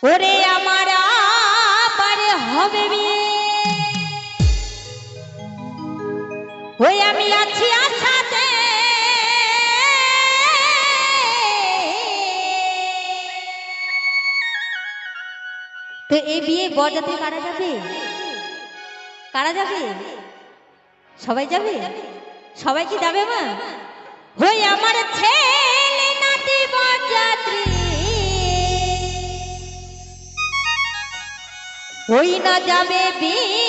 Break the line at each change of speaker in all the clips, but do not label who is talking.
ওরে আমার আবার হবে বিয়ে, ওই আমি আছি আশাতে। তো এই বিয়ে বরযাত্রী কারা যাবে? কারা যাবে? সবাই যাবে? সবাই কি যাবে মা? ওই আমার ছেলে নাতি বরযাত্রী, ওই না যাবে বিয়ে।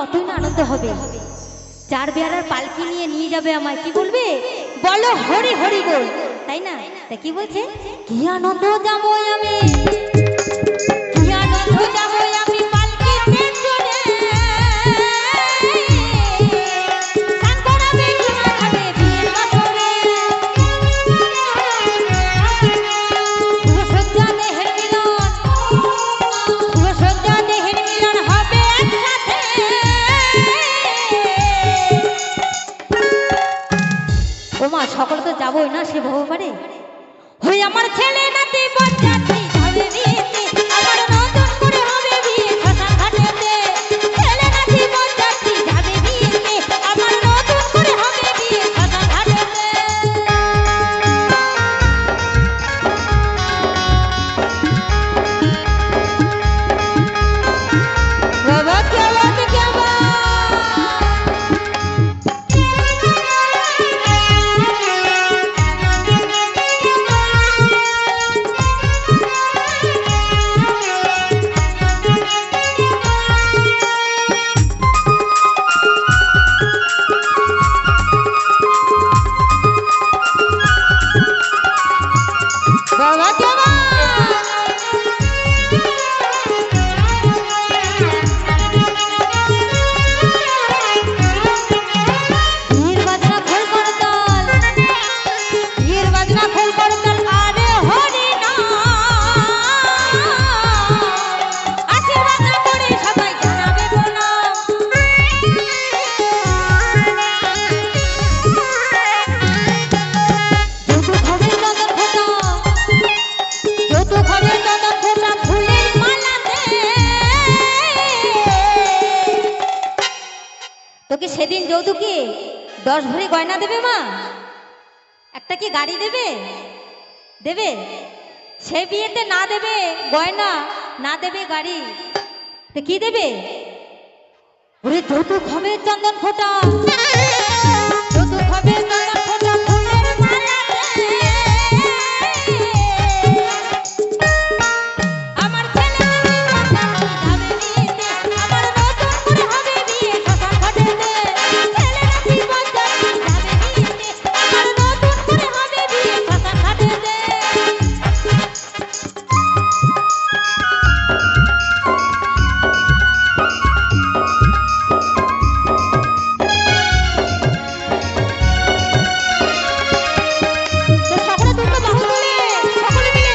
কতই না আনন্দ হবে। চার বেয়ারার পালকি নিয়ে যাবে আমায়, কি বলবে? বলো হরি হরি বল, তাই না? তা কি বলছে? কি আনন্দ যাবো আমি, কি আনন্দ যাবো আমি পালকিতে চড়ে। গান করাবে কি মাথাবে বিয়ের বাসরে, ফুলসজ্জা দেহের মিলন, ফুলসজ্জা দেহের মিলন হবে একসাথে। ওমা সকলে তো যাবোই না সে ভগবানে। ওই আমার ছেলে নাতি বরযাত্রী যাবে বিয়েতে, আমার নতুন করে হবে বিয়ে শ্মশান ঘাটেতে। ছেলে নাতি বরযাত্রী যাবে বিয়েতে, আমার নতুন করে হবে বিয়ে শ্মশান ঘাটেতে। বাবা কে বাবা কে বাবা তোকে সেদিন যৌতুকে 10 ভরি গয়না দেবে মা? একটা কি গাড়ি দেবে? দেবে? সে বিয়েতে না দেবে গয়না, না দেবে গাড়ি, তো কি দেবে? ওরে যৌতুক হবে চন্দন ফোঁটা, যৌতুক হবে চন্দন ফোঁটা, ফুলের মালা রে। আমার ছেলে যাবে বিয়েতে, আমার নতুন করে হবে বিয়ে শ্মশান ঘাটেতে। ছেলে নাতি বরযাত্রী যাবে বিয়েতে, আমার নতুন করে হবে বিয়ে শ্মশান ঘাটেতে। তো সকলে দুটো বাহু তুলে সকলে মিলে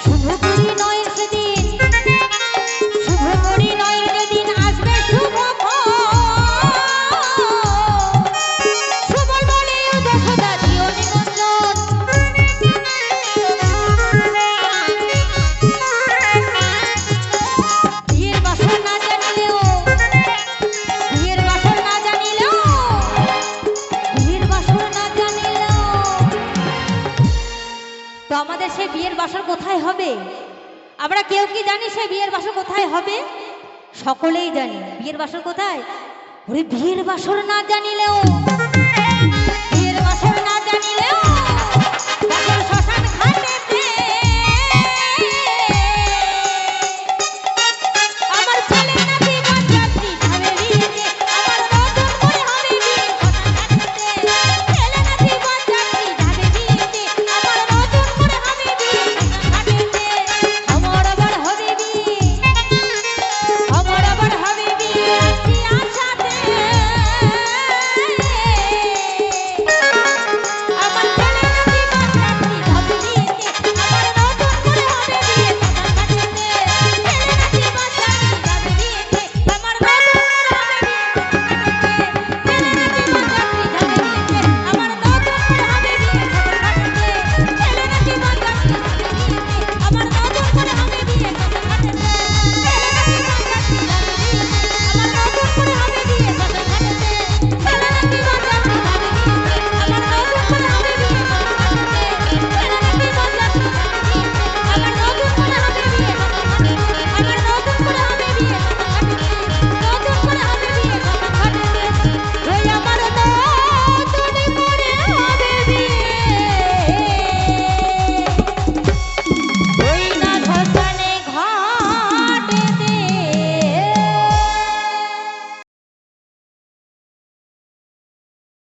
শুভ পরিণয়ের সেদিন, শুভ পরিণয়ের যেদিন আসবে শুভ ফল। সুবল বলে ও যশোদা দিও নিমন্ত্রণ। বিয়ের বাসর না জানিলেও, বিয়ের বাসর না জানিলেও, বিয়ের বাসর না জানিলেও, তো আমাদের সে বিয়ের বাসর কোথায় হবে? আমরা কেউ কি জানি সে বিয়ের বাসর কোথায় হবে? সকলেই জানি বিয়ের বাসর কোথায়। ওরে বিয়ের বাসর না জানিলেও